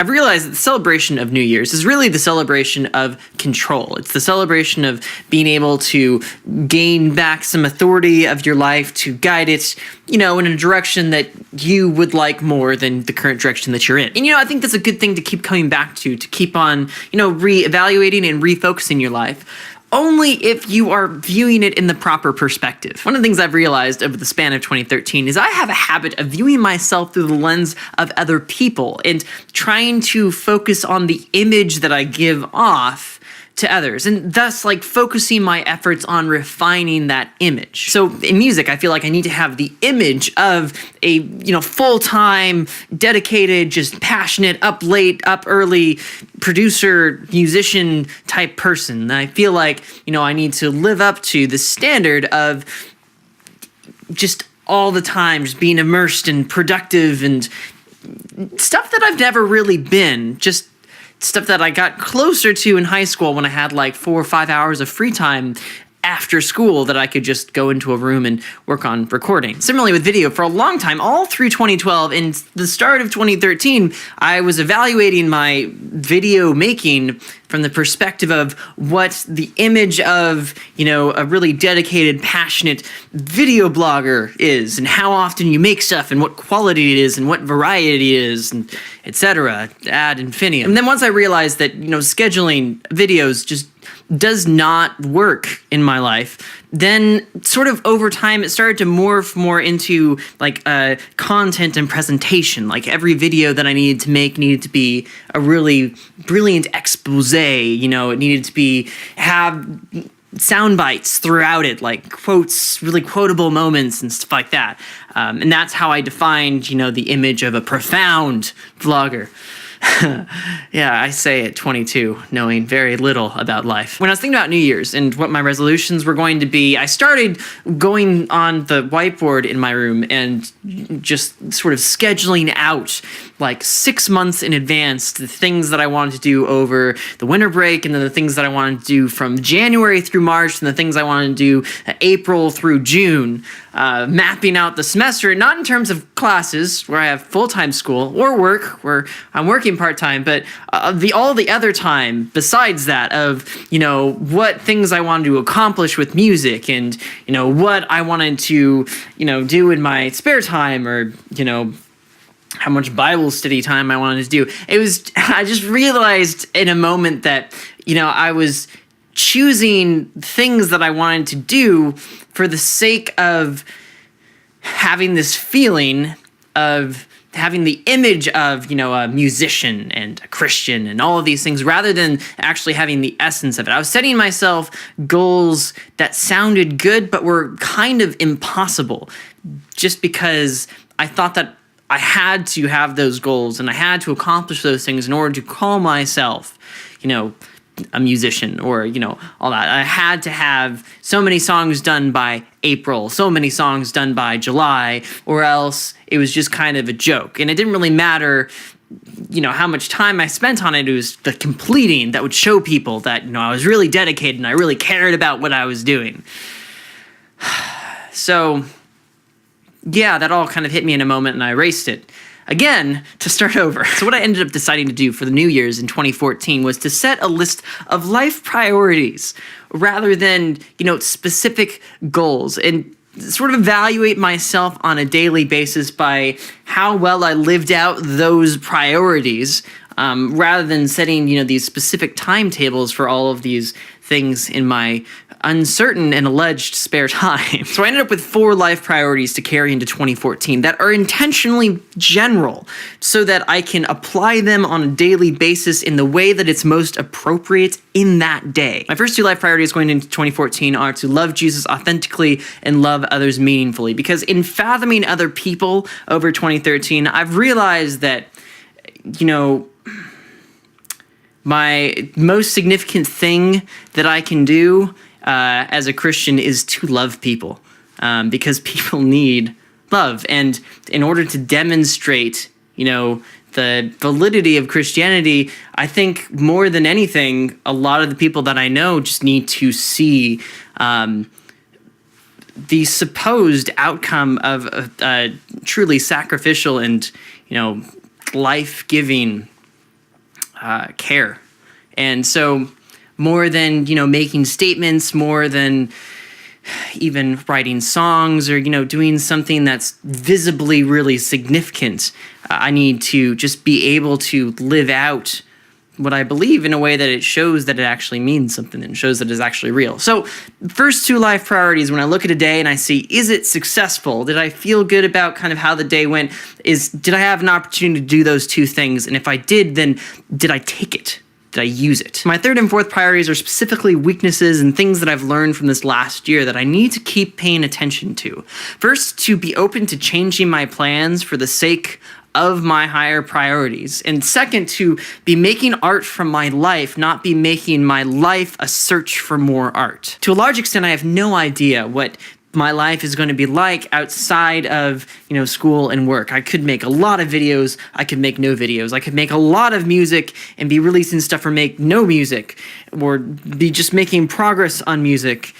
I've realized that the celebration of New Year's is really the celebration of control. It's the celebration of being able to gain back some authority of your life, to guide it, in a direction that you would like more than the current direction that you're in. And, I think that's a good thing to keep coming back to keep on, reevaluating and refocusing your life. Only if you are viewing it in the proper perspective. One of the things I've realized over the span of 2013 is I have a habit of viewing myself through the lens of other people and trying to focus on the image that I give off to others, and thus focusing my efforts on refining that image. So in music, I feel like I need to have the image of a full-time, dedicated, just passionate, up late, up early producer, musician type person. And I feel like I need to live up to the standard of just all the time just being immersed and productive and stuff that I've never really been. Just stuff that I got closer to in high school when I had 4 or 5 hours of free time after school that I could just go into a room and work on recording. Similarly with video, for a long time, all through 2012 and the start of 2013, I was evaluating my video making from the perspective of what the image of, a really dedicated, passionate video blogger is, and how often you make stuff, and what quality it is, and what variety it is, and etc. ad infinitum. And then once I realized that, scheduling videos just does not work in my life, then sort of over time it started to morph more into content and presentation. Every video that I needed to make needed to be a really brilliant expose. It needed to have sound bites throughout it, quotes, really quotable moments and stuff like that. And that's how I defined, the image of a profound vlogger. Yeah, I say at 22, knowing very little about life. When I was thinking about New Year's and what my resolutions were going to be, I started going on the whiteboard in my room and just sort of scheduling out 6 months in advance the things that I wanted to do over the winter break, and then the things that I wanted to do from January through March, and the things I wanted to do April through June. Mapping out the semester, not in terms of classes where I have full-time school or work where I'm working part-time, but all the other time besides that of, what things I wanted to accomplish with music, and, what I wanted to, do in my spare time, or, how much Bible study time I wanted to do. I just realized in a moment that, I was choosing things that I wanted to do for the sake of having this feeling of having the image of, a musician and a Christian and all of these things, rather than actually having the essence of it. I was setting myself goals that sounded good, but were kind of impossible, just because I thought that I had to have those goals and I had to accomplish those things in order to call myself, a musician, or, all that. I had to have so many songs done by April, so many songs done by July, or else it was just kind of a joke. And it didn't really matter, how much time I spent on it. It was the completing that would show people that, I was really dedicated and I really cared about what I was doing. So, yeah, that all kind of hit me in a moment, and I erased it again to start over. So what I ended up deciding to do for the New Year's in 2014 was to set a list of life priorities rather than, specific goals, and sort of evaluate myself on a daily basis by how well I lived out those priorities, rather than setting, these specific timetables for all of these things in my uncertain and alleged spare time. So I ended up with 4 life priorities to carry into 2014 that are intentionally general, so that I can apply them on a daily basis in the way that it's most appropriate in that day. My first 2 life priorities going into 2014 are to love Jesus authentically and love others meaningfully, because in fathoming other people over 2013, I've realized that, my most significant thing that I can do as a Christian is to love people, because people need love. And in order to demonstrate, the validity of Christianity, I think more than anything, a lot of the people that I know just need to see the supposed outcome of a truly sacrificial and, life-giving care. And so more than, making statements, more than even writing songs or, doing something that's visibly really significant, I need to just be able to live out what I believe in a way that it shows that it actually means something and shows that it's actually real. So first two life priorities, when I look at a day and I see, is it successful? Did I feel good about kind of how the day went? Did I have an opportunity to do those two things? And if I did, then did I take it? Did I use it? My third and fourth priorities are specifically weaknesses and things that I've learned from this last year that I need to keep paying attention to. First, to be open to changing my plans for the sake of my higher priorities. And second, to be making art from my life, not be making my life a search for more art. To a large extent, I have no idea what my life is going to be like outside of, school and work. I could make a lot of videos. I could make no videos. I could make a lot of music and be releasing stuff or make no music or be just making progress on music.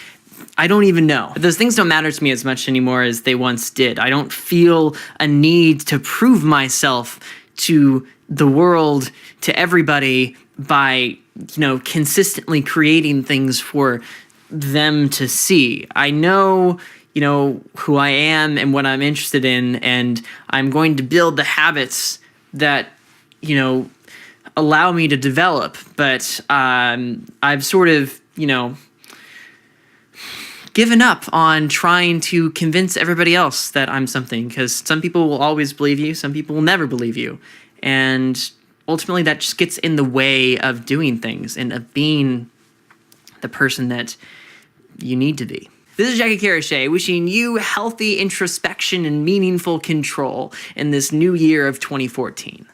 I don't even know. Those things don't matter to me as much anymore as they once did. I don't feel a need to prove myself to the world, to everybody by, consistently creating things for them to see. I know, who I am and what I'm interested in, and I'm going to build the habits that, allow me to develop. But I've sort of, given up on trying to convince everybody else that I'm something, because some people will always believe you, some people will never believe you. And ultimately that just gets in the way of doing things and of being the person that you need to be. This is Jacke Karashae wishing you healthy introspection and meaningful control in this new year of 2014.